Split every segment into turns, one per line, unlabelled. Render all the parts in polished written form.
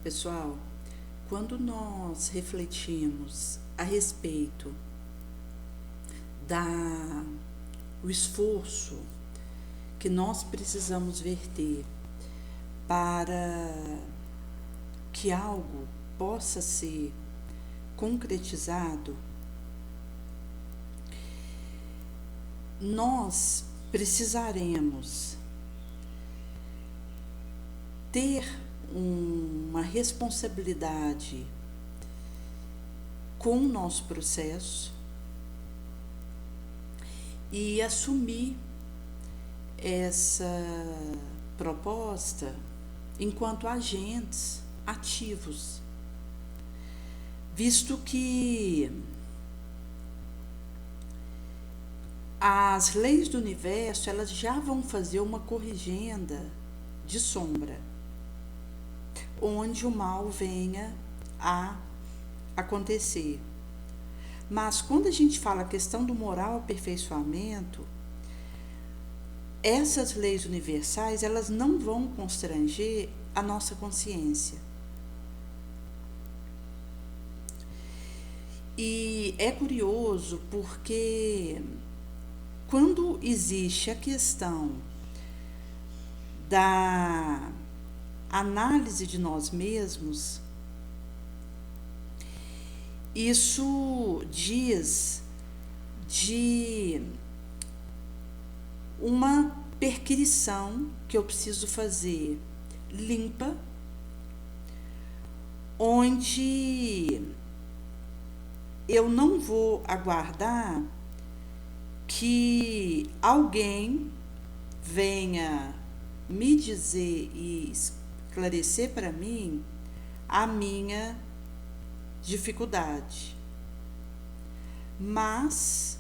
Pessoal, quando nós refletimos a respeito da o esforço que nós precisamos verter para que algo possa ser concretizado, nós precisaremos ter uma responsabilidade com o nosso processo e assumir essa proposta enquanto agentes ativos, visto que as leis do universo elas já vão fazer uma corrigenda de sombra, onde o mal venha a acontecer. Mas quando a gente fala a questão do moral aperfeiçoamento, essas leis universais elas não vão constranger a nossa consciência. E é curioso porque quando existe a questão da análise de nós mesmos, isso diz de uma perquisição que eu preciso fazer limpa, onde eu não vou aguardar que alguém venha me dizer e esclarecer para mim a minha dificuldade. Mas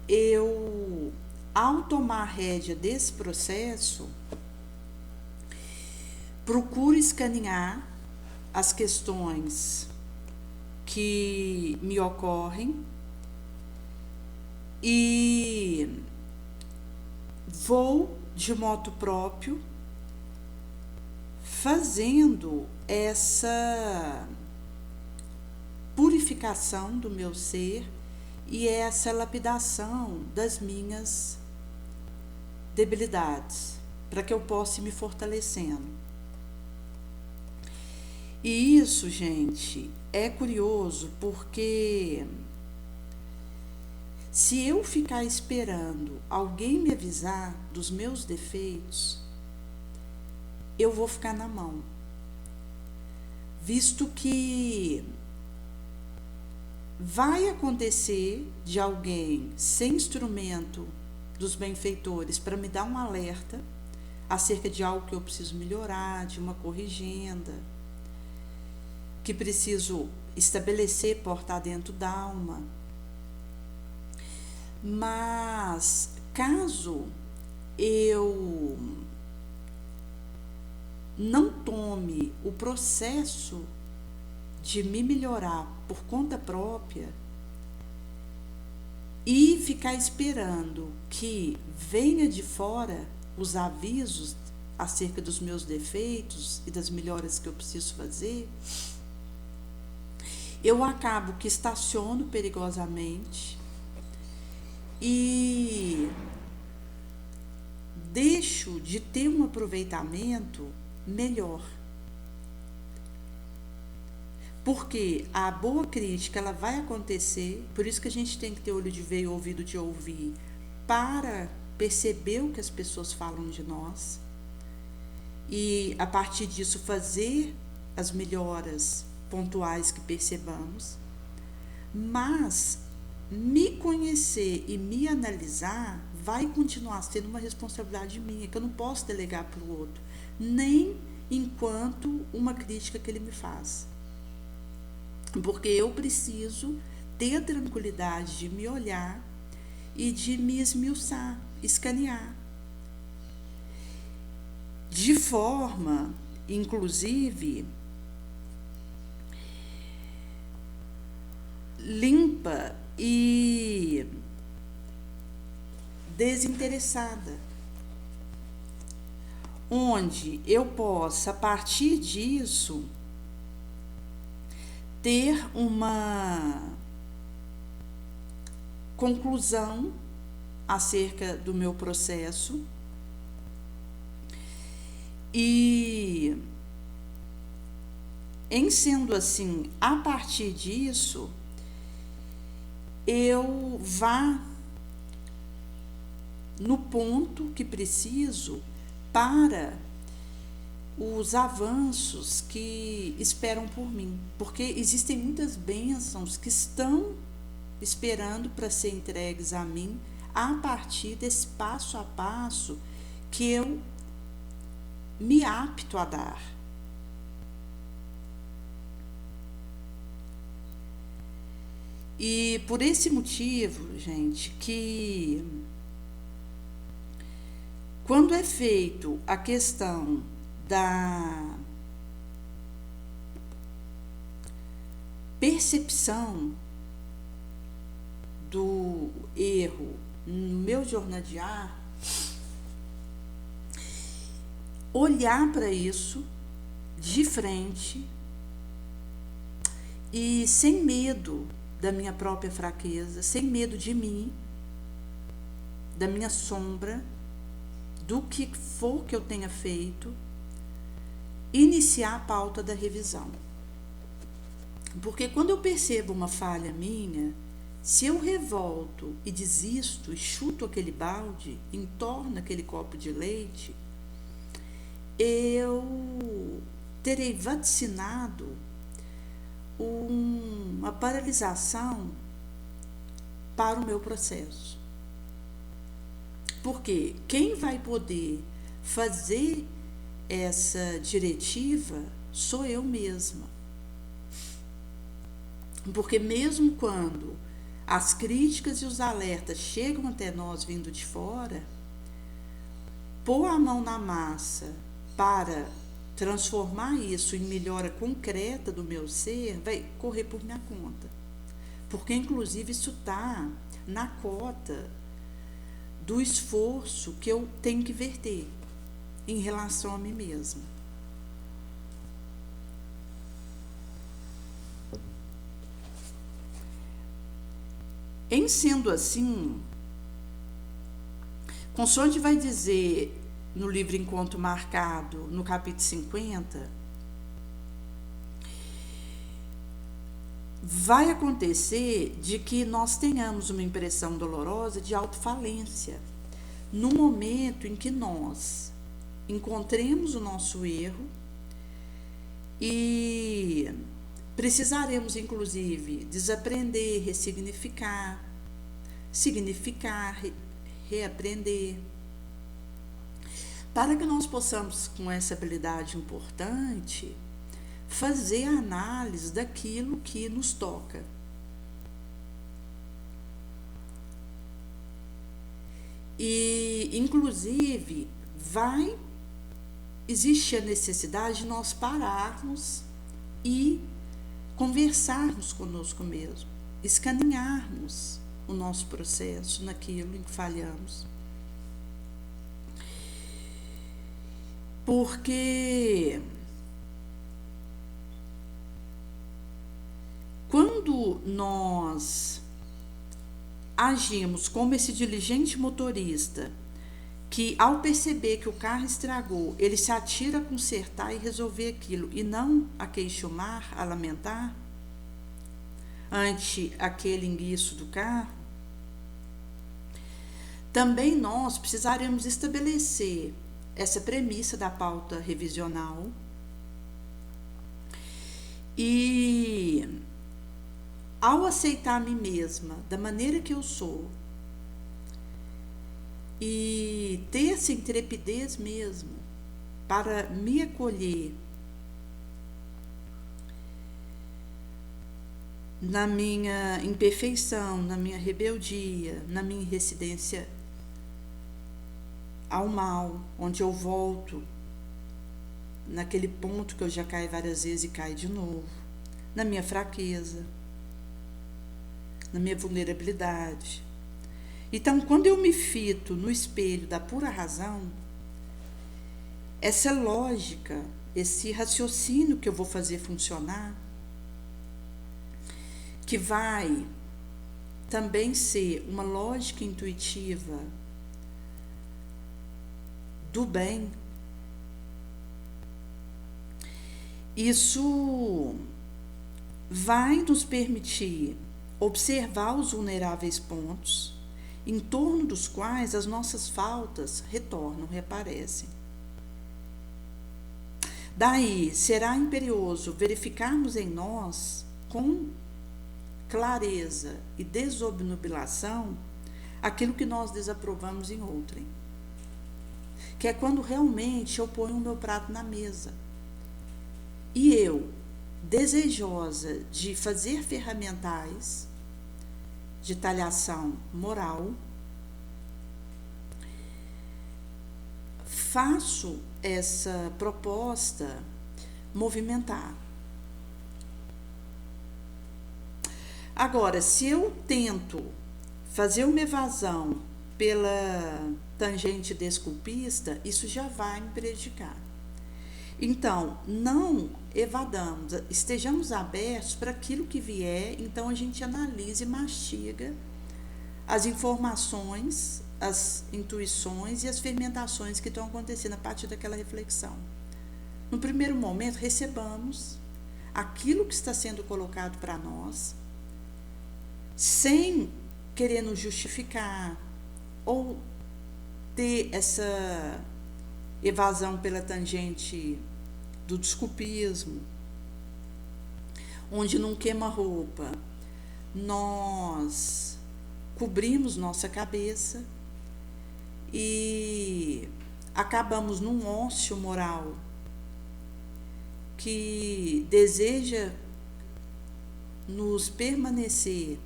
eu, ao tomar a rédea desse processo, procuro escanear as questões que me ocorrem e vou de moto próprio fazendo essa purificação do meu ser e essa lapidação das minhas debilidades, para que eu possa ir me fortalecendo. E isso, gente, é curioso porque se eu ficar esperando alguém me avisar dos meus defeitos, eu vou ficar na mão. Visto que vai acontecer de alguém sem instrumento dos benfeitores para me dar um alerta acerca de algo que eu preciso melhorar, de uma corrigenda, que preciso estabelecer, portar dentro da alma. Mas caso eu não tome o processo de me melhorar por conta própria e ficar esperando que venha de fora os avisos acerca dos meus defeitos e das melhoras que eu preciso fazer, eu acabo que estaciono perigosamente e deixo de ter um aproveitamento melhor. Porque a boa crítica ela vai acontecer, por isso que a gente tem que ter olho de ver e ouvido de ouvir, para perceber o que as pessoas falam de nós e a partir disso fazer as melhoras pontuais que percebamos. Mas me conhecer e me analisar vai continuar sendo uma responsabilidade minha, que eu não posso delegar para o outro, nem enquanto uma crítica que ele me faz. Porque eu preciso ter a tranquilidade de me olhar e de me esmiuçar, escanear. De forma, inclusive, limpa e desinteressada, onde eu possa, a partir disso, ter uma conclusão acerca do meu processo e, em sendo assim, a partir disso, eu vá no ponto que preciso para os avanços que esperam por mim, porque existem muitas bênçãos que estão esperando para ser entregues a mim a partir desse passo a passo que eu me apto a dar. E por esse motivo, gente, que quando é feito a questão da percepção do erro no meu jornadear, olhar para isso de frente e sem medo da minha própria fraqueza, sem medo de mim, da minha sombra, do que for que eu tenha feito, iniciar a pauta da revisão. Porque quando eu percebo uma falha minha, se eu revolto e desisto e chuto aquele balde, entorno aquele copo de leite, eu terei vaticinado uma paralisação para o meu processo. Porque quem vai poder fazer essa diretiva sou eu mesma. Porque mesmo quando as críticas e os alertas chegam até nós vindo de fora, pôr a mão na massa para transformar isso em melhora concreta do meu ser vai correr por minha conta. Porque, inclusive, isso está na cota do esforço que eu tenho que verter em relação a mim mesma. Em sendo assim, consoante vai dizer no livro Encontro Marcado, no capítulo 50, vai acontecer de que nós tenhamos uma impressão dolorosa de autofalência, no momento em que nós encontremos o nosso erro e precisaremos, inclusive, desaprender, ressignificar, significar, reaprender, para que nós possamos, com essa habilidade importante, fazer a análise daquilo que nos toca. E, inclusive, vai existir a necessidade de nós pararmos e conversarmos conosco mesmo, escanearmos o nosso processo naquilo em que falhamos. Porque quando nós agimos como esse diligente motorista, que ao perceber que o carro estragou, ele se atira a consertar e resolver aquilo, e não a queixumar, a lamentar, ante aquele enguiço do carro, também nós precisaremos estabelecer essa premissa da pauta revisional e, ao aceitar a mim mesma da maneira que eu sou e ter essa intrepidez mesmo para me acolher na minha imperfeição, na minha rebeldia, na minha resistência ao mal, onde eu volto naquele ponto que eu já caí várias vezes e caio de novo, na minha fraqueza, na minha vulnerabilidade. Então, quando eu me fito no espelho da pura razão, essa lógica, esse raciocínio que eu vou fazer funcionar, que vai também ser uma lógica intuitiva do bem, isso vai nos permitir observar os vulneráveis pontos em torno dos quais as nossas faltas retornam, reaparecem. Daí, será imperioso verificarmos em nós, com clareza e desobnubilação, aquilo que nós desaprovamos em outrem. Que é quando realmente eu ponho o meu prato na mesa. E eu, desejosa de fazer ferramentais de talhação moral, faço essa proposta movimentar. Agora, se eu tento fazer uma evasão pela tangente desculpista, isso já vai me prejudicar. Então, não evadamos, estejamos abertos para aquilo que vier, então a gente analisa e mastiga as informações, as intuições e as fermentações que estão acontecendo a partir daquela reflexão. No primeiro momento, recebamos aquilo que está sendo colocado para nós, sem querer nos justificar ou ter essa evasão pela tangente do desculpismo, onde num queima-roupa nós cobrimos nossa cabeça e acabamos num ócio moral que deseja nos permanecer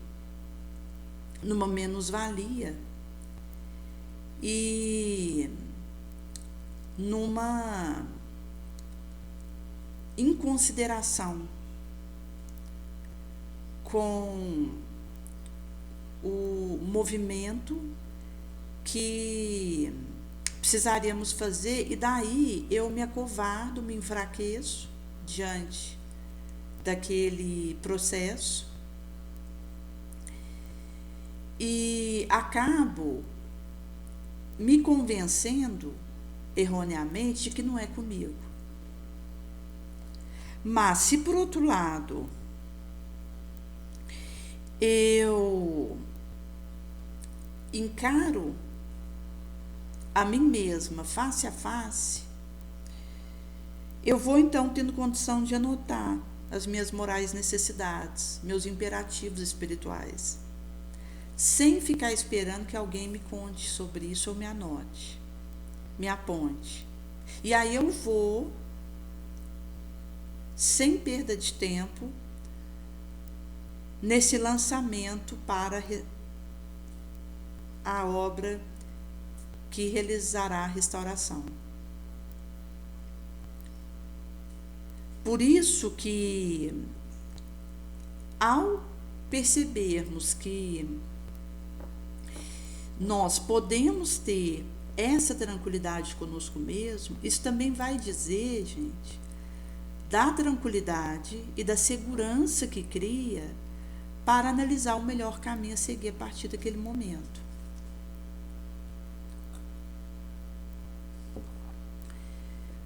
numa menos-valia e numa inconsideração com o movimento que precisaríamos fazer, e daí eu me acovardo, me enfraqueço diante daquele processo e acabo me convencendo erroneamente de que não é comigo. Mas se por outro lado eu encaro a mim mesma face a face, eu vou então tendo condição de anotar as minhas morais necessidades, meus imperativos espirituais, sem ficar esperando que alguém me conte sobre isso ou me anote, me aponte. E aí eu vou, sem perda de tempo, nesse lançamento para a obra que realizará a restauração. Por isso que, ao percebermos que nós podemos ter essa tranquilidade conosco mesmo, isso também vai dizer, gente, da tranquilidade e da segurança que cria para analisar o melhor caminho a seguir a partir daquele momento.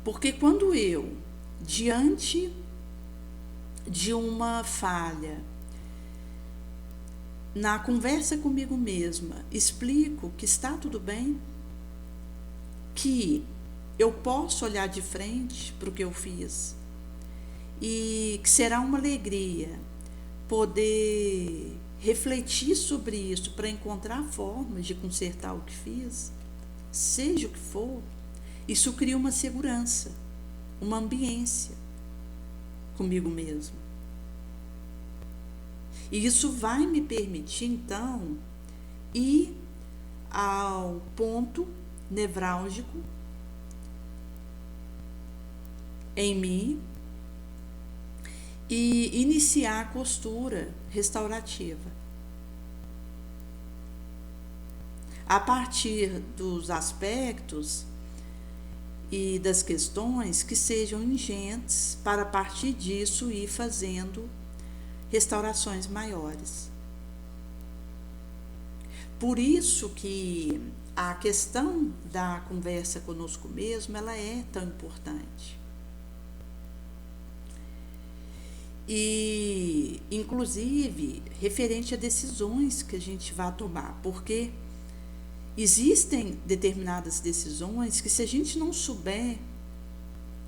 Porque quando eu, diante de uma falha, na conversa comigo mesma, explico que está tudo bem, que eu posso olhar de frente para o que eu fiz e que será uma alegria poder refletir sobre isso para encontrar formas de consertar o que fiz, seja o que for, isso cria uma segurança, uma ambiência comigo mesmo. E isso vai me permitir, então, ir ao ponto nevrálgico em mim e iniciar a costura restaurativa. A partir dos aspectos e das questões que sejam ingentes, para a partir disso ir fazendo restaurações maiores. Por isso que a questão da conversa conosco mesmo, ela é tão importante. E, inclusive, referente a decisões que a gente vai tomar, porque existem determinadas decisões que, se a gente não souber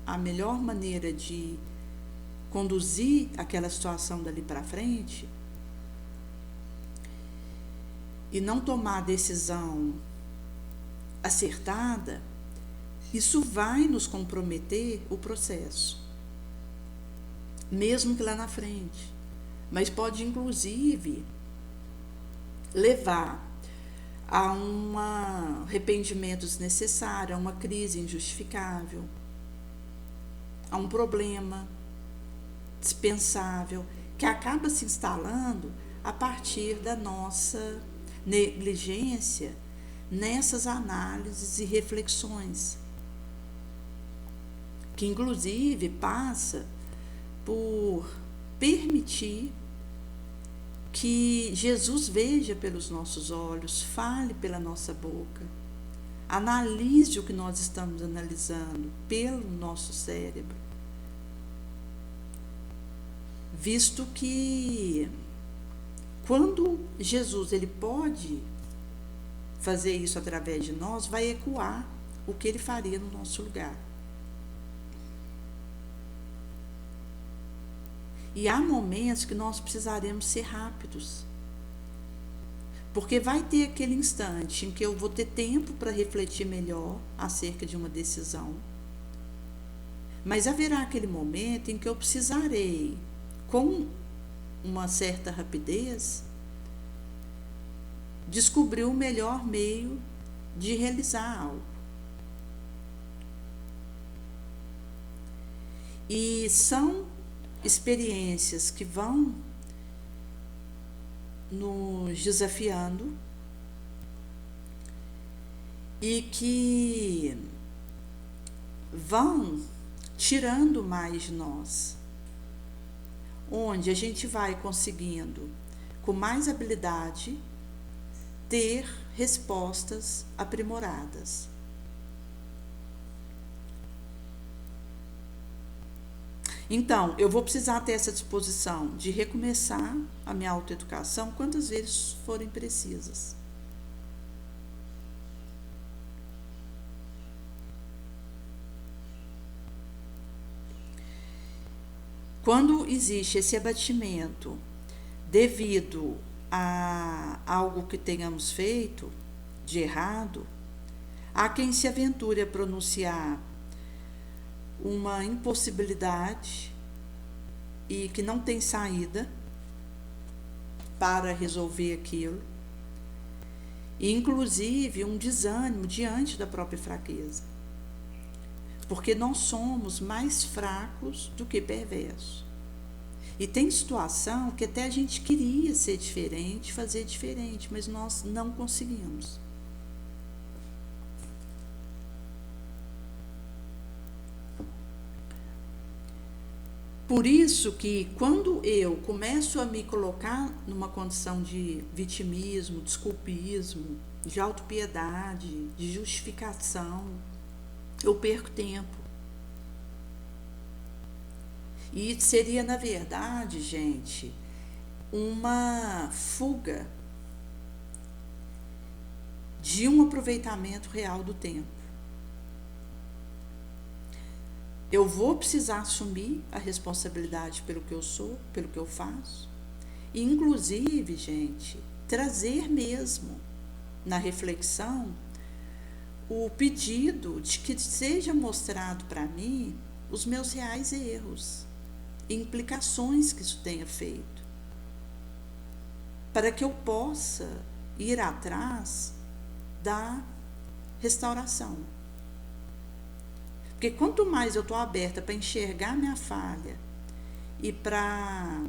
a melhor maneira de conduzir aquela situação dali para frente e não tomar a decisão acertada, isso vai nos comprometer o processo, mesmo que lá na frente, mas pode inclusive levar a um arrependimento desnecessário, a uma crise injustificável, a um problema dispensável que acaba se instalando a partir da nossa negligência nessas análises e reflexões, que inclusive passa por permitir que Jesus veja pelos nossos olhos, fale pela nossa boca, analise o que nós estamos analisando pelo nosso cérebro, visto que quando Jesus ele pode fazer isso através de nós, vai ecoar o que ele faria no nosso lugar. E há momentos que nós precisaremos ser rápidos, porque vai ter aquele instante em que eu vou ter tempo para refletir melhor acerca de uma decisão, mas haverá aquele momento em que eu precisarei, com uma certa rapidez, descobrir o melhor meio de realizar algo. E são experiências que vão nos desafiando e que vão tirando mais de nós, onde a gente vai conseguindo, com mais habilidade, ter respostas aprimoradas. Então, eu vou precisar ter essa disposição de recomeçar a minha autoeducação quantas vezes forem precisas. Quando existe esse abatimento devido a algo que tenhamos feito de errado, há quem se aventure a pronunciar uma impossibilidade e que não tem saída para resolver aquilo, e inclusive um desânimo diante da própria fraqueza, porque nós somos mais fracos do que perversos. E tem situação que até a gente queria ser diferente, fazer diferente, mas nós não conseguimos. Por isso que quando eu começo a me colocar numa condição de vitimismo, desculpismo, de autopiedade, de justificação, eu perco tempo. E seria, na verdade, gente, uma fuga de um aproveitamento real do tempo. Eu vou precisar assumir a responsabilidade pelo que eu sou, pelo que eu faço. E, inclusive, gente, trazer mesmo na reflexão o pedido de que seja mostrado para mim os meus reais erros e implicações que isso tenha feito, para que eu possa ir atrás da restauração. Porque quanto mais eu estou aberta para enxergar minha falha e para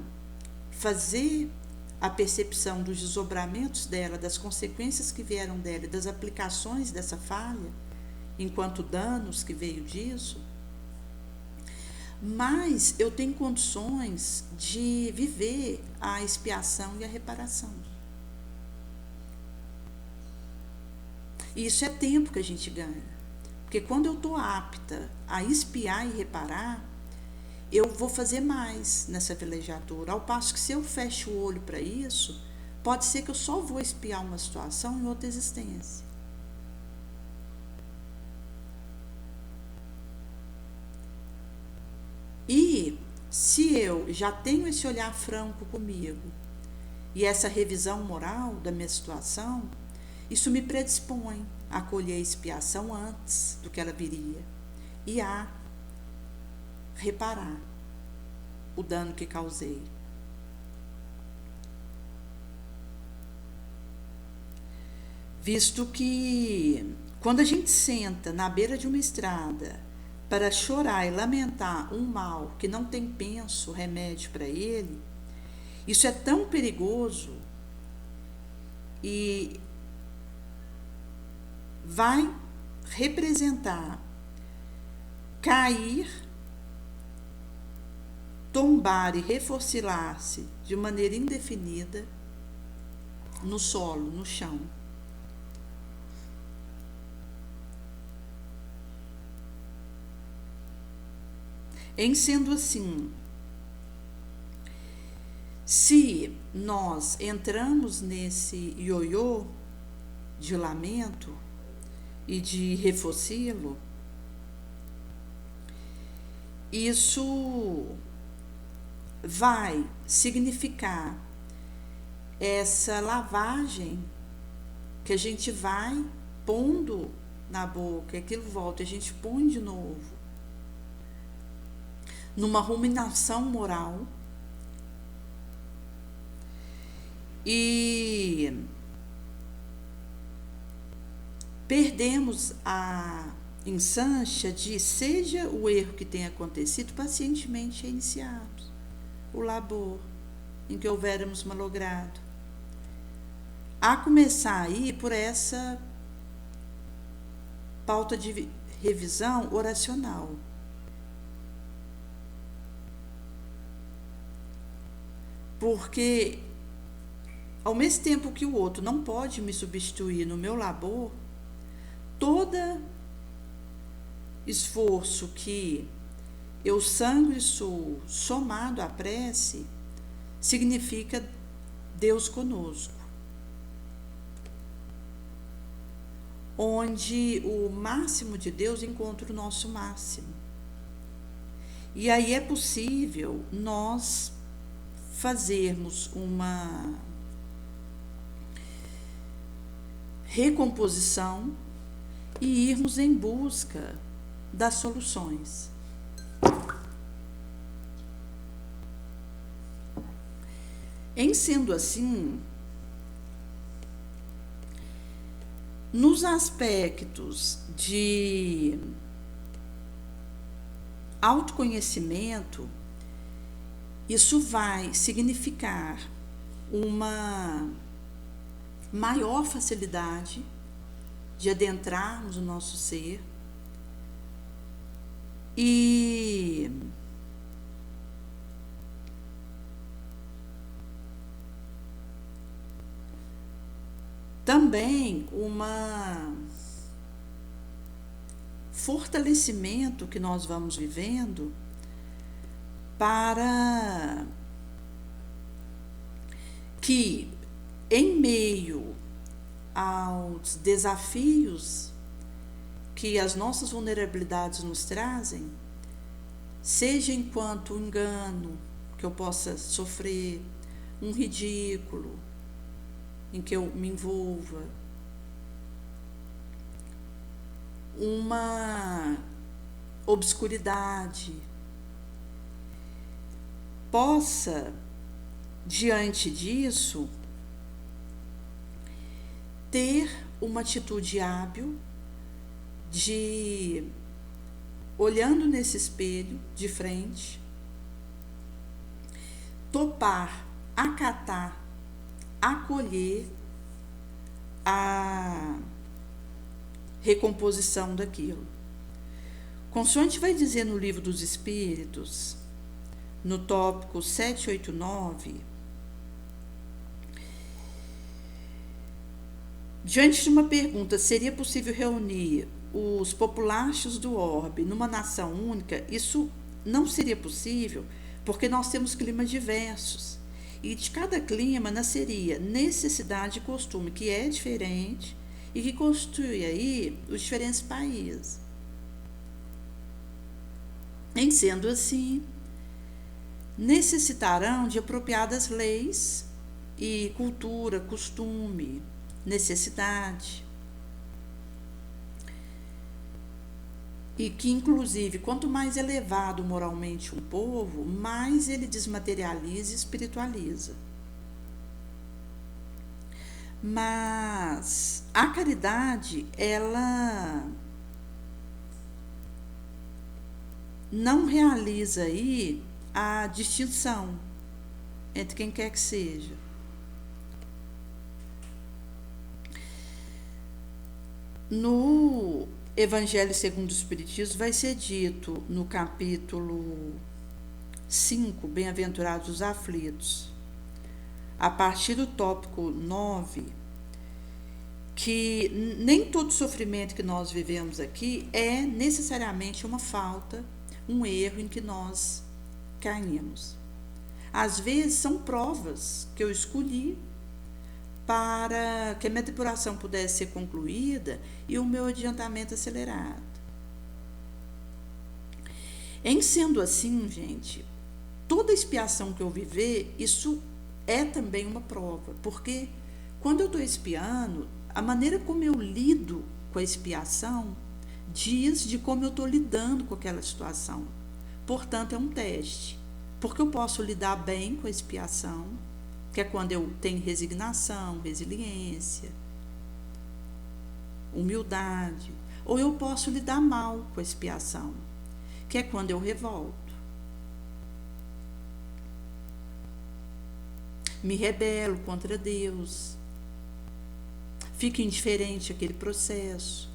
fazer a percepção dos desdobramentos dela, das consequências que vieram dela, das aplicações dessa falha, enquanto danos que veio disso, mais eu tenho condições de viver a expiação e a reparação. E isso é tempo que a gente ganha. Porque quando eu estou apta a expiar e reparar, eu vou fazer mais nessa velejatura. Ao passo que se eu fecho o olho para isso, pode ser que eu só vou expiar uma situação em outra existência. E se eu já tenho esse olhar franco comigo e essa revisão moral da minha situação, isso me predispõe a acolher a expiação antes do que ela viria e a reparar o dano que causei. Visto que quando a gente senta na beira de uma estrada para chorar e lamentar um mal que não tem penso, remédio para ele, isso é tão perigoso e vai representar cair, tombar e reforcilar-se de maneira indefinida no solo, no chão. Em sendo assim, se nós entramos nesse ioiô de lamento e de refocilo, isso vai significar essa lavagem que a gente vai pondo na boca, aquilo volta, a gente põe de novo numa ruminação moral e perdemos a instância de, seja o erro que tenha acontecido, pacientemente iniciarmos o labor em que houvermos malogrado, a começar aí por essa pauta de revisão oracional. Porque, ao mesmo tempo que o outro não pode me substituir no meu labor, todo esforço que eu sangro e suo somado à prece significa Deus conosco, onde o máximo de Deus encontra o nosso máximo. E aí é possível nós fazermos uma recomposição e irmos em busca das soluções. Em sendo assim, nos aspectos de autoconhecimento, isso vai significar uma maior facilidade de adentrarmos o nosso ser e também fortalecimento que nós vamos vivendo para que, em meio aos desafios que as nossas vulnerabilidades nos trazem, seja enquanto engano que eu possa sofrer, um ridículo em que eu me envolva, uma obscuridade, possa, diante disso, ter uma atitude hábil de, olhando nesse espelho de frente, topar, acatar, acolher a recomposição daquilo. Consoante vai dizer no Livro dos Espíritos, no tópico 789, diante de uma pergunta, seria possível reunir os populares do orbe numa nação única? Isso não seria possível, porque nós temos climas diversos. E de cada clima nasceria necessidade e costume que é diferente e que constitui aí os diferentes países. Em sendo assim, necessitarão de apropriadas leis e cultura, costume, necessidade. E que, inclusive, quanto mais elevado moralmente um povo, mais ele desmaterializa e espiritualiza. Mas a caridade, ela não realiza aí a distinção entre quem quer que seja. No Evangelho segundo o Espiritismo vai ser dito no capítulo 5, Bem-aventurados os aflitos, a partir do tópico 9, que nem todo sofrimento que nós vivemos aqui é necessariamente uma falta, um erro em que nós caímos. Às vezes são provas que eu escolhi para que a minha depuração pudesse ser concluída e o meu adiantamento acelerado. Em sendo assim, gente, toda expiação que eu viver, isso é também uma prova, porque quando eu estou expiando, a maneira como eu lido com a expiação diz de como eu estou lidando com aquela situação. Portanto, é um teste, porque eu posso lidar bem com a expiação, que é quando eu tenho resignação, resiliência, humildade, ou eu posso lidar mal com a expiação, que é quando eu revolto, me rebelo contra Deus, fico indiferente àquele processo.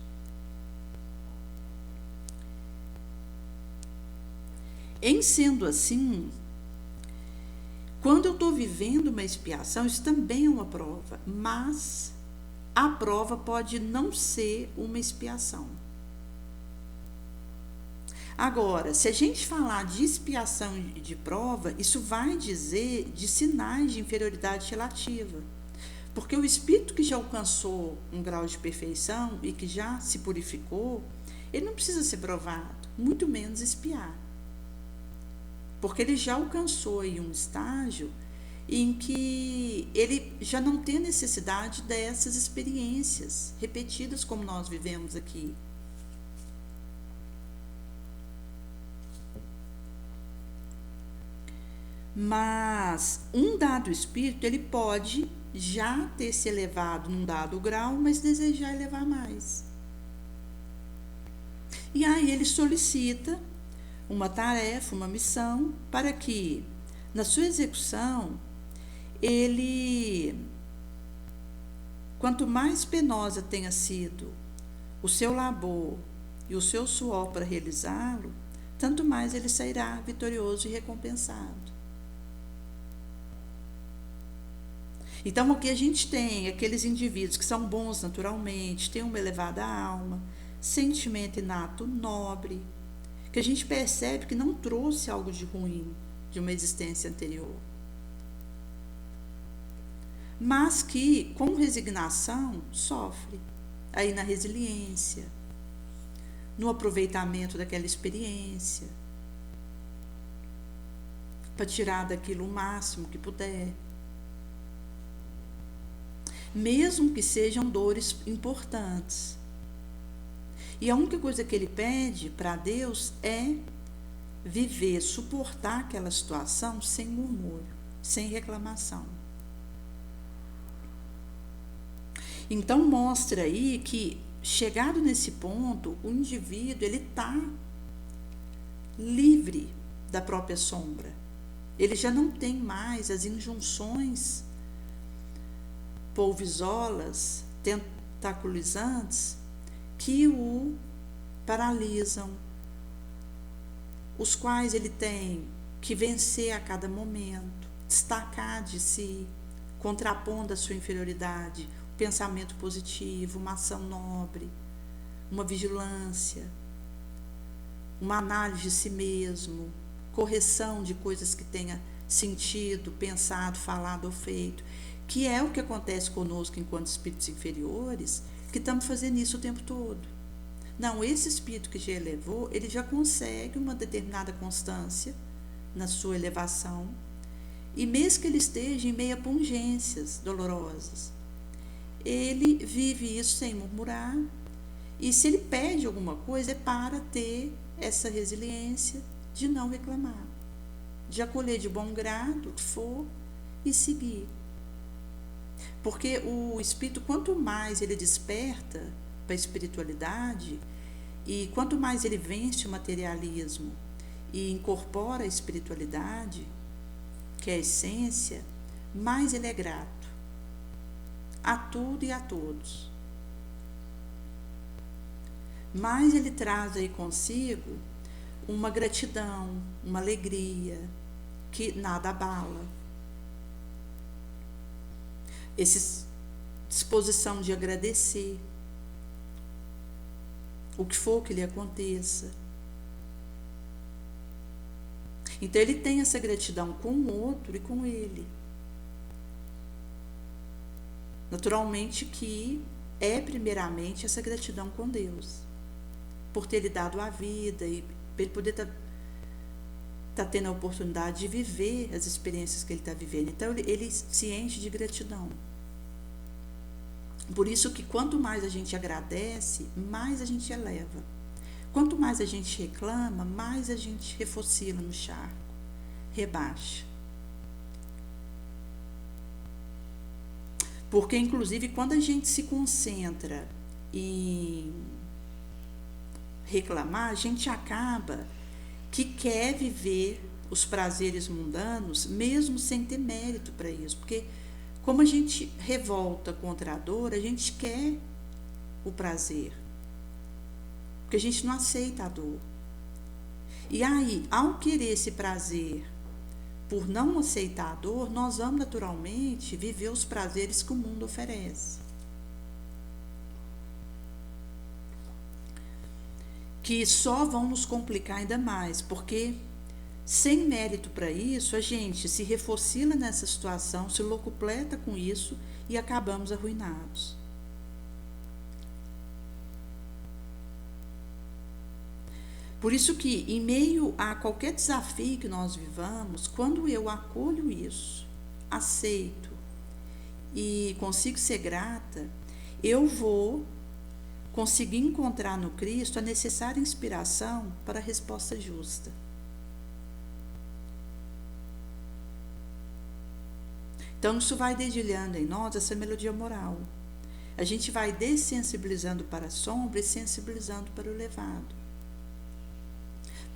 Em sendo assim, quando eu estou vivendo uma expiação, isso também é uma prova, mas a prova pode não ser uma expiação. Agora, se a gente falar de expiação e de prova, isso vai dizer de sinais de inferioridade relativa. Porque o espírito que já alcançou um grau de perfeição e que já se purificou, ele não precisa ser provado, muito menos expiar. Porque ele já alcançou aí um estágio em que ele já não tem necessidade dessas experiências repetidas como nós vivemos aqui. Mas um dado espírito, ele pode já ter se elevado num dado grau, mas desejar elevar mais. E aí ele solicita uma tarefa, uma missão, para que, na sua execução, ele, quanto mais penosa tenha sido o seu labor e o seu suor para realizá-lo, tanto mais ele sairá vitorioso e recompensado. Então, aqui a gente tem aqueles indivíduos que são bons naturalmente, têm uma elevada alma, sentimento inato nobre, que a gente percebe que não trouxe algo de ruim de uma existência anterior, mas que, com resignação, sofre aí na resiliência, no aproveitamento daquela experiência, para tirar daquilo o máximo que puder, mesmo que sejam dores importantes. E a única coisa que ele pede para Deus é viver, suportar aquela situação sem murmúrio, sem reclamação. Então mostra aí que, chegado nesse ponto, o indivíduo ele está livre da própria sombra. Ele já não tem mais as injunções polvisolas, tentaculizantes, que o paralisam, os quais ele tem que vencer a cada momento, destacar de si, contrapondo a sua inferioridade, um pensamento positivo, uma ação nobre, uma vigilância, uma análise de si mesmo, correção de coisas que tenha sentido, pensado, falado ou feito, que é o que acontece conosco enquanto espíritos inferiores, que estamos fazendo isso o tempo todo. Não, esse espírito que já elevou, ele já consegue uma determinada constância na sua elevação, e mesmo que ele esteja em meio a pungências dolorosas, ele vive isso sem murmurar, e se ele pede alguma coisa é para ter essa resiliência de não reclamar, de acolher de bom grado o que for e seguir. Porque o espírito, quanto mais ele desperta para a espiritualidade, e quanto mais ele vence o materialismo e incorpora a espiritualidade, que é a essência, mais ele é grato a tudo e a todos. Mais ele traz aí consigo uma gratidão, uma alegria que nada abala. Essa disposição de agradecer o que for que lhe aconteça. Então ele tem essa gratidão com o outro e com ele. Naturalmente que é primeiramente essa gratidão com Deus, por ter lhe dado a vida e por ele poder tá tendo a oportunidade de viver as experiências que ele está vivendo. Então ele se enche de gratidão. Por isso que quanto mais a gente agradece, mais a gente eleva. Quanto mais a gente reclama, mais a gente refocila no charco, rebaixa. Porque, inclusive, quando a gente se concentra em reclamar, a gente acaba que quer viver os prazeres mundanos, mesmo sem ter mérito para isso. Porque, como a gente revolta contra a dor, a gente quer o prazer. Porque a gente não aceita a dor. E aí, ao querer esse prazer, por não aceitar a dor, nós vamos naturalmente viver os prazeres que o mundo oferece. Que só vão nos complicar ainda mais, porque sem mérito para isso, a gente se refocila nessa situação, se locupleta com isso e acabamos arruinados. Por isso que, em meio a qualquer desafio que nós vivamos, quando eu acolho isso, aceito e consigo ser grata, eu vou conseguir encontrar no Cristo a necessária inspiração para a resposta justa. Então, isso vai dedilhando em nós essa melodia moral. A gente vai dessensibilizando para a sombra e sensibilizando para o elevado.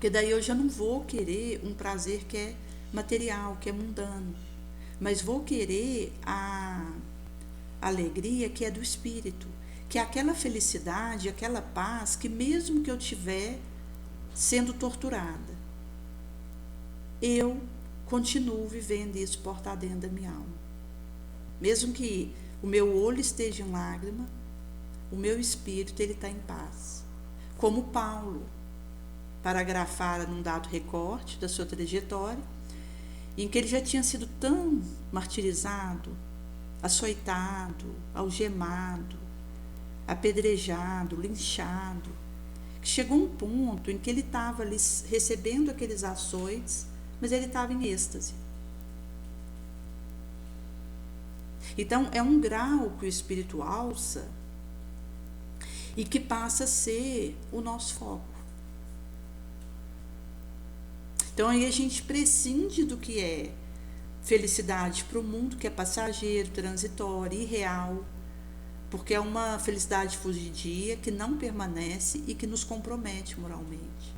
Porque daí eu já não vou querer um prazer que é material, que é mundano, mas vou querer a alegria que é do espírito, que é aquela felicidade, aquela paz que mesmo que eu estiver sendo torturada, eu continuo vivendo isso portado dentro da minha alma. Mesmo que o meu olho esteja em lágrima, o meu espírito ele está em paz. Como Paulo, paragrafara num dado recorte da sua trajetória, em que ele já tinha sido tão martirizado, açoitado, algemado, apedrejado, linchado, que chegou um ponto em que ele estava ali recebendo aqueles açoites, mas ele estava em êxtase. Então, é um grau que o espírito alça e que passa a ser o nosso foco. Então, aí a gente prescinde do que é felicidade para o mundo, que é passageiro, transitório, irreal, porque é uma felicidade fugidia que não permanece e que nos compromete moralmente.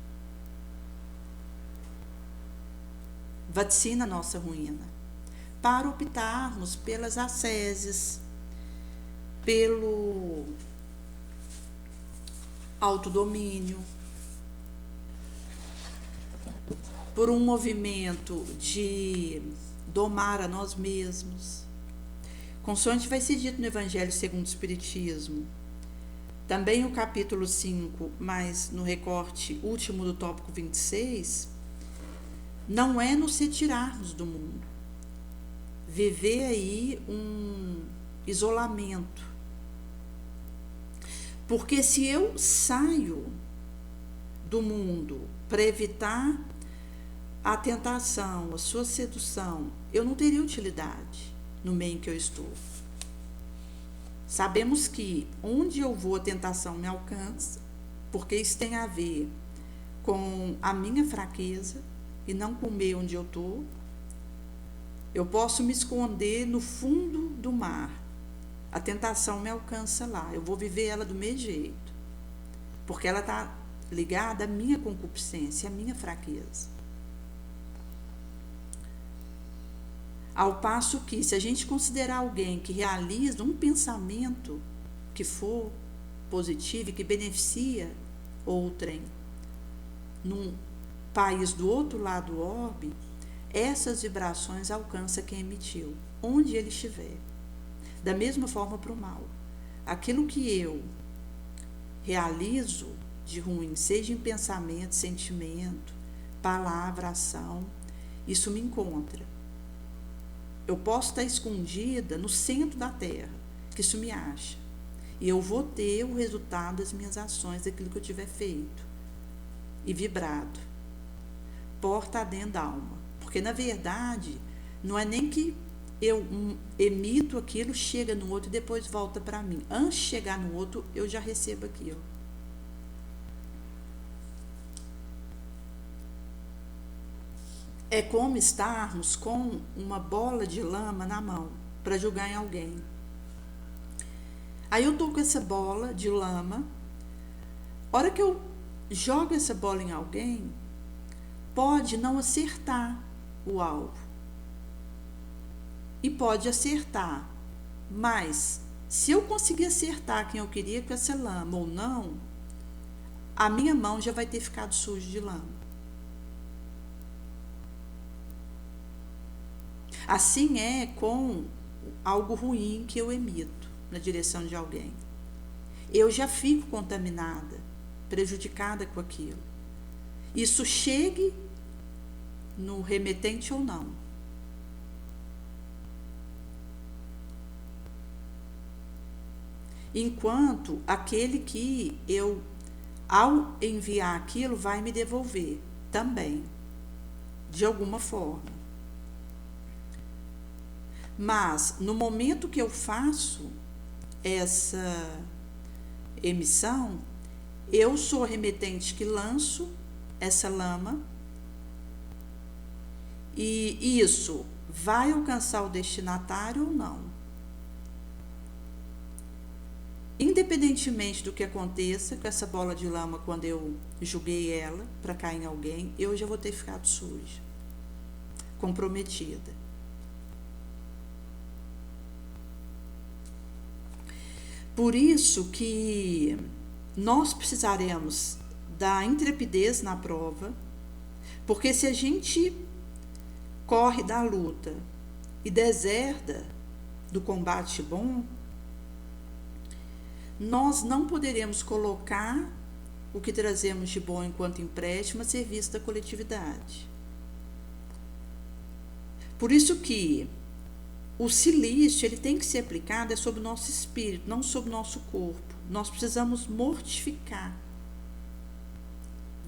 Vaticina a nossa ruína, para optarmos pelas asceses, pelo autodomínio, por um movimento de domar a nós mesmos. Consoante vai ser dito no Evangelho segundo o Espiritismo, também o capítulo 5, mas no recorte último do tópico 26, não é nos retirarmos do mundo, viver aí um isolamento. Porque se eu saio do mundo para evitar a tentação, a sua sedução, eu não teria utilidade no meio em que eu estou. Sabemos que onde eu vou a tentação me alcança, porque isso tem a ver com a minha fraqueza e não com o meio onde eu estou. Eu posso me esconder no fundo do mar, a tentação me alcança lá, eu vou viver ela do mesmo jeito, porque ela está ligada à minha concupiscência, à minha fraqueza. Ao passo que, se a gente considerar alguém que realiza um pensamento que for positivo e que beneficia outrem num país do outro lado do orbe, essas vibrações alcançam quem emitiu, onde ele estiver. Da mesma forma para o mal. Aquilo que eu realizo de ruim, seja em pensamento, sentimento, palavra, ação, isso me encontra. Eu posso estar escondida no centro da terra, que isso me acha. E eu vou ter o resultado das minhas ações, daquilo que eu tiver feito e vibrado. Porta adentro da alma. Porque, na verdade, não é nem que eu emito aquilo, chega no outro e depois volta para mim. Antes de chegar no outro, eu já recebo aquilo. É como estarmos com uma bola de lama na mão para jogar em alguém. Aí eu tô com essa bola de lama. A hora que eu jogo essa bola em alguém, pode não acertar o alvo. E pode acertar. Mas, se eu conseguir acertar quem eu queria com essa lama ou não, a minha mão já vai ter ficado suja de lama. Assim é com algo ruim que eu emito na direção de alguém. Eu já fico contaminada, prejudicada com aquilo. Isso chegue no remetente ou não. Enquanto aquele que eu, ao enviar aquilo, vai me devolver também, de alguma forma. Mas, no momento que eu faço essa emissão, eu sou a remetente que lanço essa lama e isso vai alcançar o destinatário ou não. Independentemente do que aconteça com essa bola de lama quando eu joguei ela para cair em alguém, eu já vou ter ficado suja, comprometida. Por isso que nós precisaremos da intrepidez na prova, porque se a gente corre da luta e deserda do combate bom, nós não poderemos colocar o que trazemos de bom enquanto empréstimo a serviço da coletividade. Por isso que o silício, ele tem que ser aplicado sobre o nosso espírito, não sobre o nosso corpo. Nós precisamos mortificar,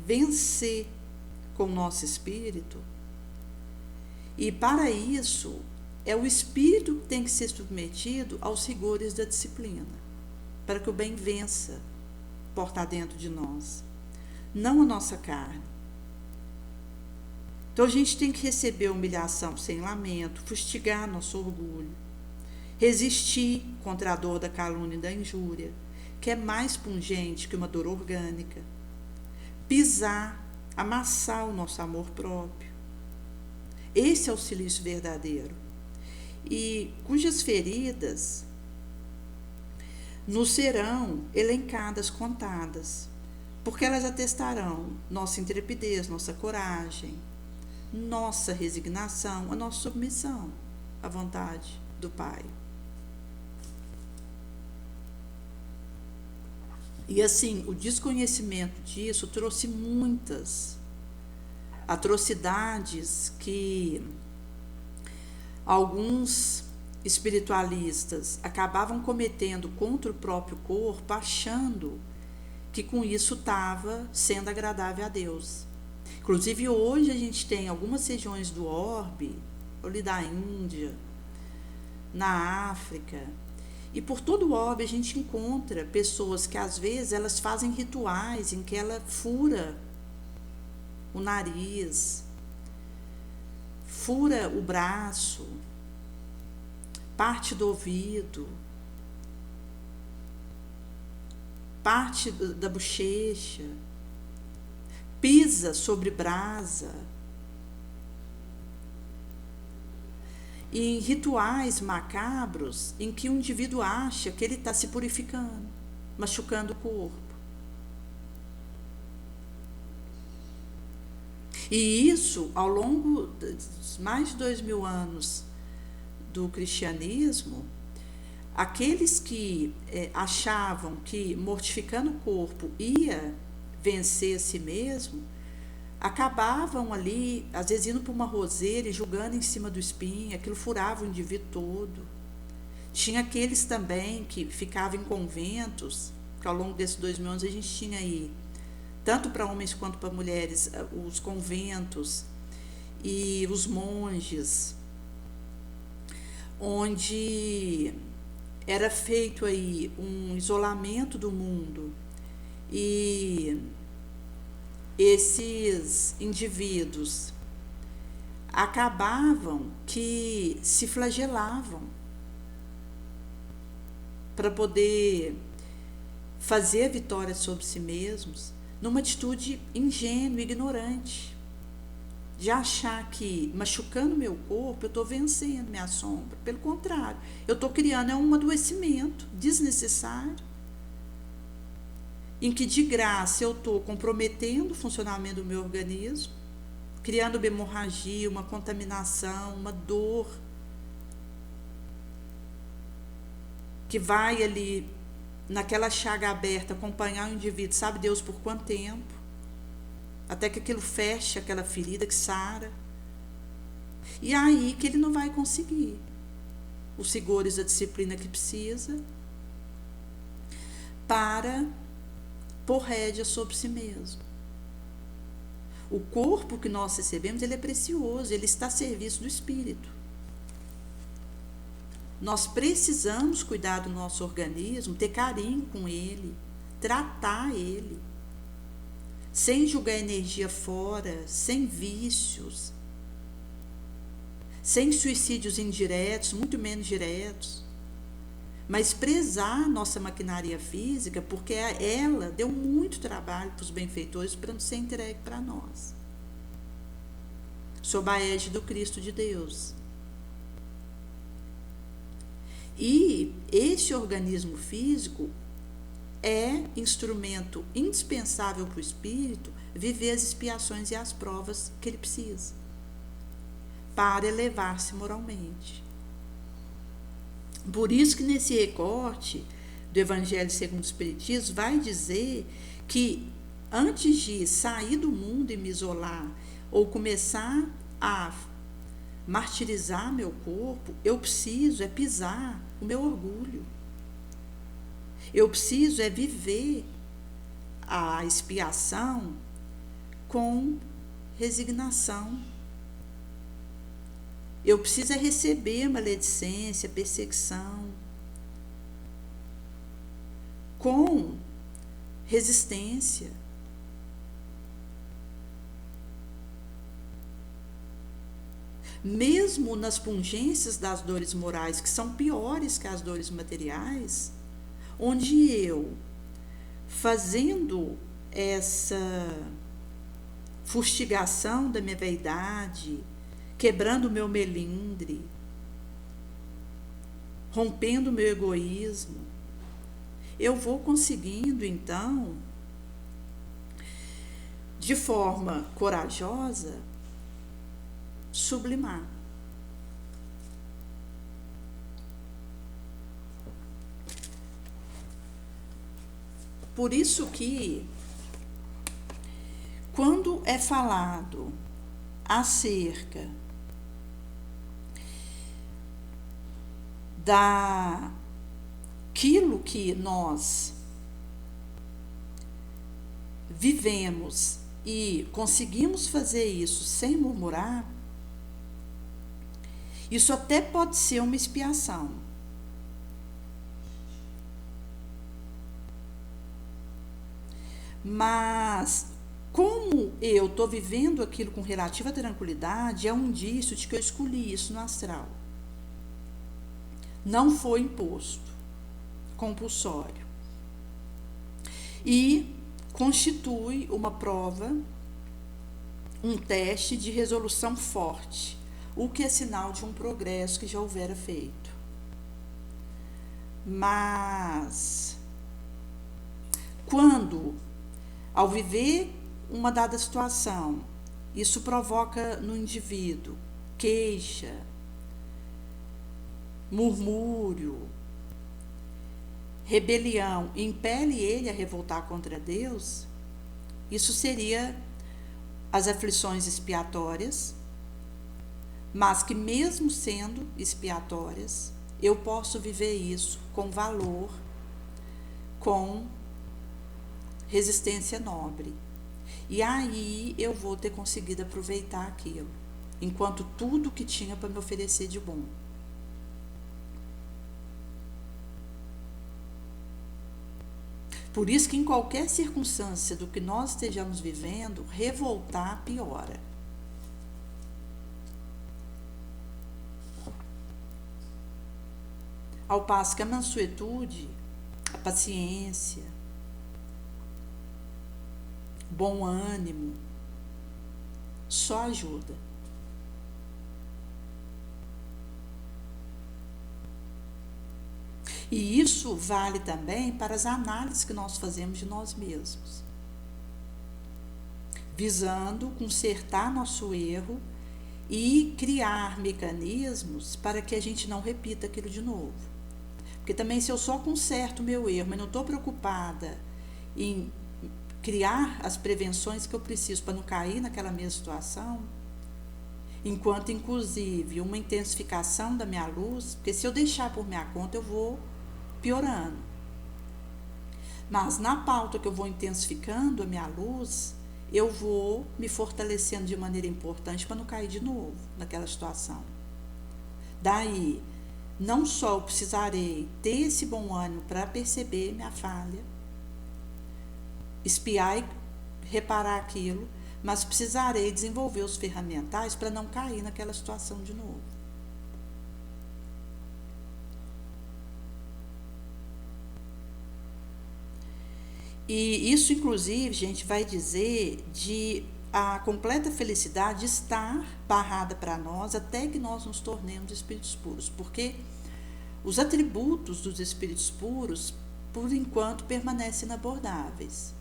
vencer com o nosso espírito. E para isso, é o espírito que tem que ser submetido aos rigores da disciplina, para que o bem vença, portar dentro de nós, não a nossa carne. Então a gente tem que receber a humilhação sem lamento, fustigar nosso orgulho, resistir contra a dor da calúnia e da injúria, que é mais pungente que uma dor orgânica, pisar, amassar o nosso amor próprio. Esse é o silício verdadeiro, e cujas feridas nos serão elencadas, contadas, porque elas atestarão nossa intrepidez, nossa coragem, nossa resignação, a nossa submissão à vontade do Pai. E assim, o desconhecimento disso trouxe muitas atrocidades que alguns espiritualistas acabavam cometendo contra o próprio corpo, achando que com isso estava sendo agradável a Deus. Inclusive hoje a gente tem algumas regiões do orbe, ali da Índia, na África, e por todo o orbe a gente encontra pessoas que às vezes elas fazem rituais em que ela fura o nariz, fura o braço, parte do ouvido, parte da bochecha, pisa sobre brasa. E em rituais macabros em que o indivíduo acha que ele está se purificando, machucando o corpo. E isso, ao longo dos mais de 2000 anos do cristianismo, aqueles que achavam que mortificando o corpo ia vencer a si mesmo, acabavam ali, às vezes indo para uma roseira e julgando em cima do espinho, aquilo furava o indivíduo todo. Tinha aqueles também que ficavam em conventos, que ao longo desses 2000 anos a gente tinha aí, tanto para homens quanto para mulheres, os conventos e os monges, onde era feito aí um isolamento do mundo e esses indivíduos acabavam que se flagelavam para poder fazer a vitória sobre si mesmos, numa atitude ingênua, ignorante, de achar que machucando meu corpo eu estou vencendo minha sombra. Pelo contrário, eu estou criando um adoecimento desnecessário, em que de graça eu estou comprometendo o funcionamento do meu organismo, criando uma hemorragia, uma contaminação, uma dor, que vai ali naquela chaga aberta acompanhar o indivíduo, sabe Deus por quanto tempo, até que aquilo feche aquela ferida, que sara. E é aí que ele não vai conseguir os rigores da disciplina que precisa para pôr rédea sobre si mesmo. O corpo que nós recebemos, ele é precioso, ele está a serviço do espírito. Nós precisamos cuidar do nosso organismo, ter carinho com ele, tratar ele, sem jogar energia fora, sem vícios, sem suicídios indiretos, muito menos diretos, mas prezar nossa maquinaria física, porque ela deu muito trabalho para os benfeitores para não ser entregue para nós, sob a égide do Cristo de Deus. E esse organismo físico é instrumento indispensável para o espírito viver as expiações e as provas que ele precisa para elevar-se moralmente. Por isso que nesse recorte do Evangelho segundo o Espiritismo vai dizer que antes de sair do mundo e me isolar ou começar a martirizar meu corpo, eu preciso pisar o meu orgulho. Eu preciso viver a expiação com resignação. Eu preciso receber maledicência, perseguição, com resistência. Mesmo nas pungências das dores morais, que são piores que as dores materiais, onde eu, fazendo essa fustigação da minha vaidade, quebrando o meu melindre, rompendo o meu egoísmo, eu vou conseguindo, então, de forma corajosa, sublimar. Por isso que, quando é falado acerca daquilo que nós vivemos e conseguimos fazer isso sem murmurar, isso até pode ser uma expiação. Mas, como eu estou vivendo aquilo com relativa tranquilidade, é um indício de que eu escolhi isso no astral. Não foi imposto, compulsório. E constitui uma prova, um teste de resolução forte, o que é sinal de um progresso que já houvera feito. Mas, quando, ao viver uma dada situação, isso provoca no indivíduo queixa, murmúrio, rebelião, impele ele a revoltar contra Deus, isso seria as aflições expiatórias, mas que mesmo sendo expiatórias, eu posso viver isso com valor, com resistência nobre. E aí eu vou ter conseguido aproveitar aquilo, enquanto tudo que tinha para me oferecer de bom. Por isso que em qualquer circunstância do que nós estejamos vivendo, revoltar piora. Ao passo que a mansuetude, a paciência, bom ânimo, só ajuda. E isso vale também para as análises que nós fazemos de nós mesmos, visando consertar nosso erro e criar mecanismos para que a gente não repita aquilo de novo. Porque também, se eu só conserto o meu erro, mas não estou preocupada em criar as prevenções que eu preciso para não cair naquela mesma situação, enquanto inclusive uma intensificação da minha luz, porque se eu deixar por minha conta eu vou piorando. Mas na pauta que eu vou intensificando a minha luz, eu vou me fortalecendo de maneira importante para não cair de novo naquela situação. Daí, não só eu precisarei ter esse bom ânimo para perceber minha falha, espiar e reparar aquilo, mas precisarei desenvolver os ferramentais para não cair naquela situação de novo. E isso, inclusive, gente, vai dizer de a completa felicidade estar barrada para nós até que nós nos tornemos espíritos puros, porque os atributos dos espíritos puros, por enquanto, permanecem inabordáveis.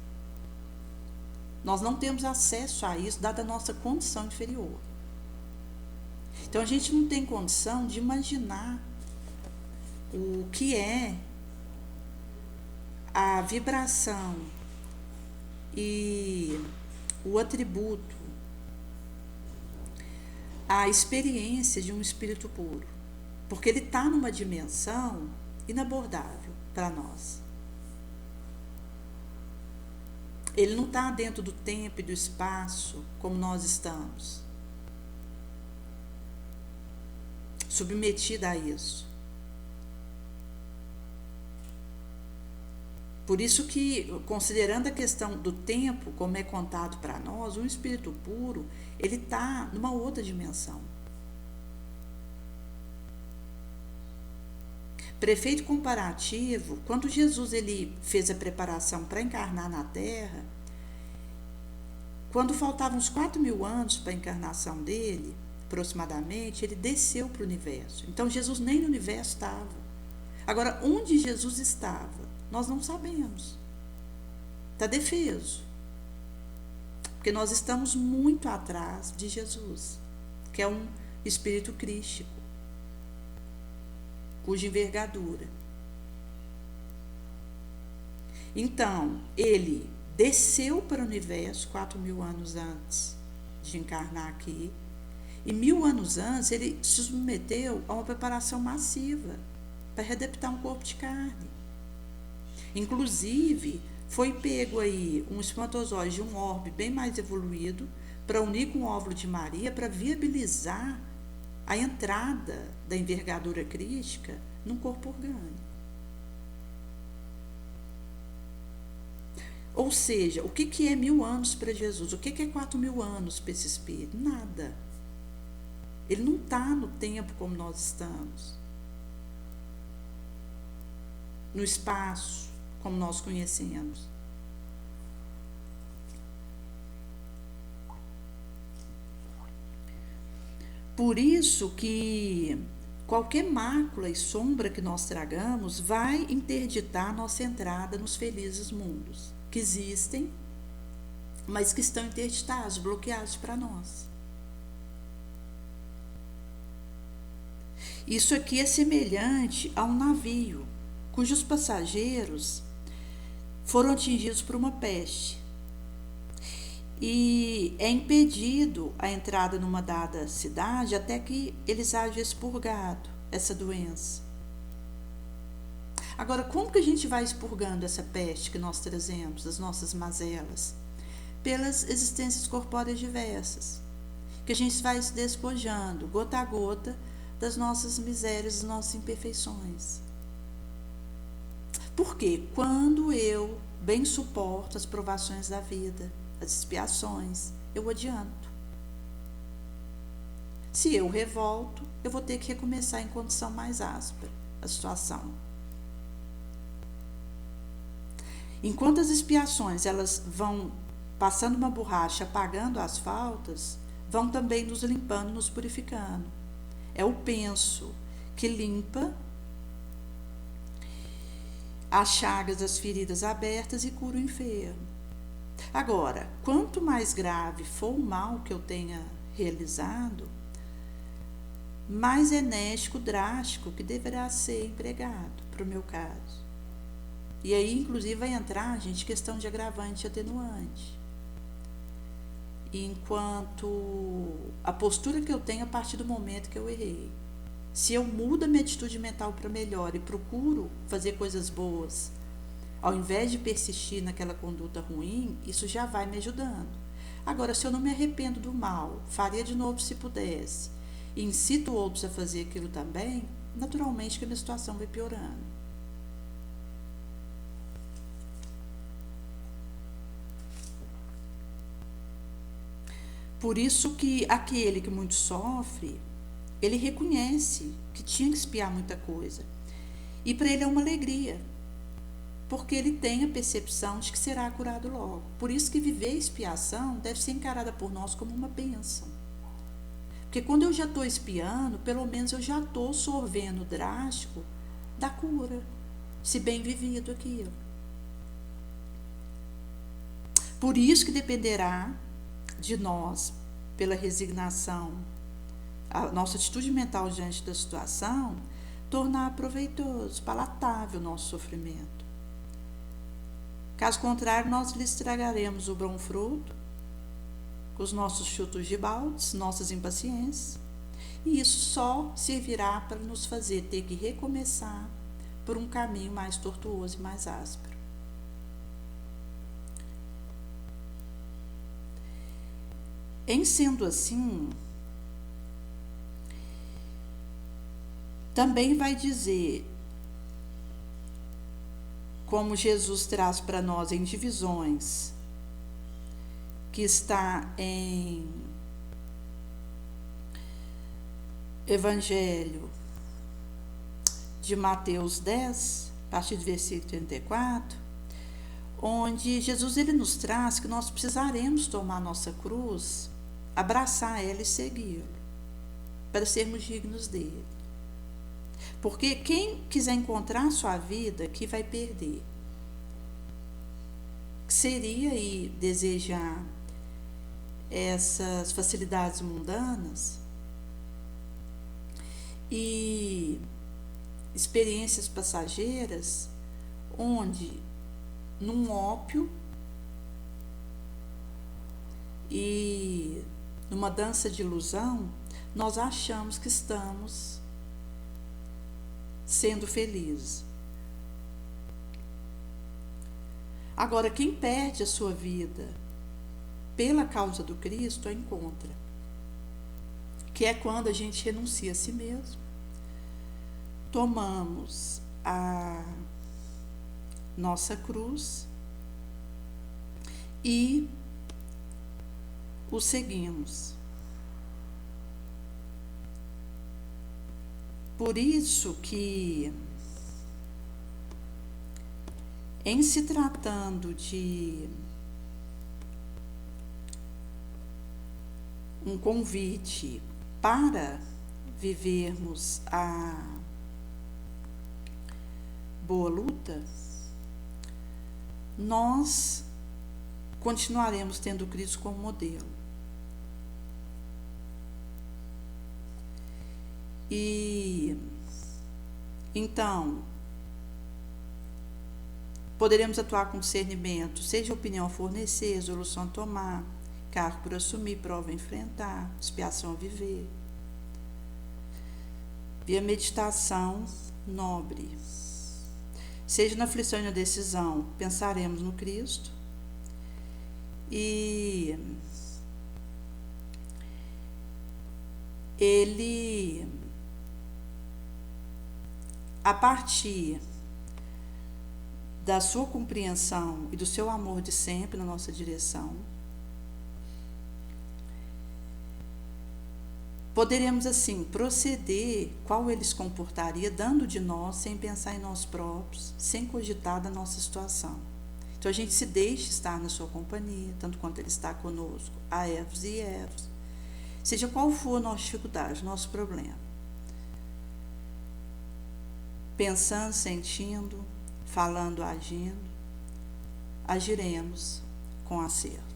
Nós não temos acesso a isso, dada a nossa condição inferior. Então, a gente não tem condição de imaginar o que é a vibração e o atributo, a experiência de um espírito puro, porque ele está numa dimensão inabordável para nós. Ele não está dentro do tempo e do espaço como nós estamos, submetida a isso. Por isso que, considerando a questão do tempo, como é contado para nós, um espírito puro, ele está numa outra dimensão. Para efeito comparativo, quando Jesus ele fez a preparação para encarnar na Terra, quando faltavam uns 4.000 anos para a encarnação dele, aproximadamente, ele desceu para o universo. Então, Jesus nem no universo estava. Agora, onde Jesus estava? Nós não sabemos. Está defeso. Porque nós estamos muito atrás de Jesus. que é um espírito crístico, cuja envergadura. Então, ele desceu para o universo 4.000 anos antes de encarnar aqui, e 1.000 anos antes ele se submeteu a uma preparação massiva para readaptar um corpo de carne. Inclusive, foi pego aí um espermatozoide de um orbe bem mais evoluído para unir com o óvulo de Maria para viabilizar a entrada da envergadura crística num corpo orgânico. Ou seja, o que é 1.000 anos para Jesus? O que é 4.000 anos para esse espírito? Nada. Ele não está no tempo como nós estamos, no espaço como nós conhecemos. Por isso que qualquer mácula e sombra que nós tragamos vai interditar nossa entrada nos felizes mundos, que existem, mas que estão interditados, bloqueados para nós. Isso aqui é semelhante a um navio, cujos passageiros foram atingidos por uma peste. E é impedido a entrada numa dada cidade até que eles hajam expurgado essa doença. Agora, como que a gente vai expurgando essa peste que nós trazemos, as nossas mazelas? Pelas existências corpóreas diversas, que a gente vai se despojando, gota a gota, das nossas misérias, das nossas imperfeições. Porque quando eu bem suporto as provações da vida, as expiações, eu adianto. Se eu revolto, eu vou ter que recomeçar em condição mais áspera a situação. Enquanto as expiações elas vão passando uma borracha, apagando as faltas, vão também nos limpando, nos purificando. É o penso que limpa as chagas das feridas abertas e cura o enfermo. Agora, quanto mais grave for o mal que eu tenha realizado, mais enérgico, drástico que deverá ser empregado para o meu caso. E aí, inclusive, vai entrar, gente, questão de agravante e atenuante. Enquanto a postura que eu tenho a partir do momento que eu errei. Se eu mudo a minha atitude mental para melhor e procuro fazer coisas boas, ao invés de persistir naquela conduta ruim, isso já vai me ajudando. Agora, se eu não me arrependo do mal, faria de novo se pudesse, e incito outros a fazer aquilo também, naturalmente que a minha situação vai piorando. Por isso que aquele que muito sofre, ele reconhece que tinha que expiar muita coisa. E para ele é uma alegria, porque ele tem a percepção de que será curado logo. Por isso que viver a expiação deve ser encarada por nós como uma bênção. Porque quando eu já estou expiando, pelo menos eu já estou sorvendo o drástico da cura, se bem vivido aquilo. Por isso que dependerá de nós, pela resignação, a nossa atitude mental diante da situação, tornar proveitoso, palatável o nosso sofrimento. Caso contrário, nós lhe estragaremos o bom fruto, com os nossos chutos de baldes, nossas impaciências, e isso só servirá para nos fazer ter que recomeçar por um caminho mais tortuoso e mais áspero. Em sendo assim, também vai dizer, como Jesus traz para nós em divisões, que está em Evangelho de Mateus 10, a partir do versículo 34, onde Jesus ele nos traz que nós precisaremos tomar nossa cruz, abraçar ela e segui-lo, para sermos dignos dele. Porque quem quiser encontrar a sua vida, que vai perder. Seria aí desejar essas facilidades mundanas e experiências passageiras, onde num ópio e numa dança de ilusão, nós achamos que estamos sendo felizes. Agora, quem perde a sua vida pela causa do Cristo a encontra, que é quando a gente renuncia a si mesmo, tomamos a nossa cruz e o seguimos. Por isso que, em se tratando de um convite para vivermos a boa luta, nós continuaremos tendo Cristo como modelo. E então poderemos atuar com discernimento, seja opinião a fornecer, resolução a tomar, cargo por assumir, prova a enfrentar, expiação a viver. Via meditação nobre, seja na aflição e na decisão, pensaremos no Cristo e Ele, a partir da sua compreensão e do seu amor de sempre na nossa direção, poderemos assim proceder qual ele se comportaria dando de nós sem pensar em nós próprios, sem cogitar da nossa situação. Então a gente se deixa estar na sua companhia, tanto quanto ele está conosco, a ervos e ervos, seja qual for a nossa dificuldade, nosso problema. Pensando, sentindo, falando, agindo, agiremos com acerto.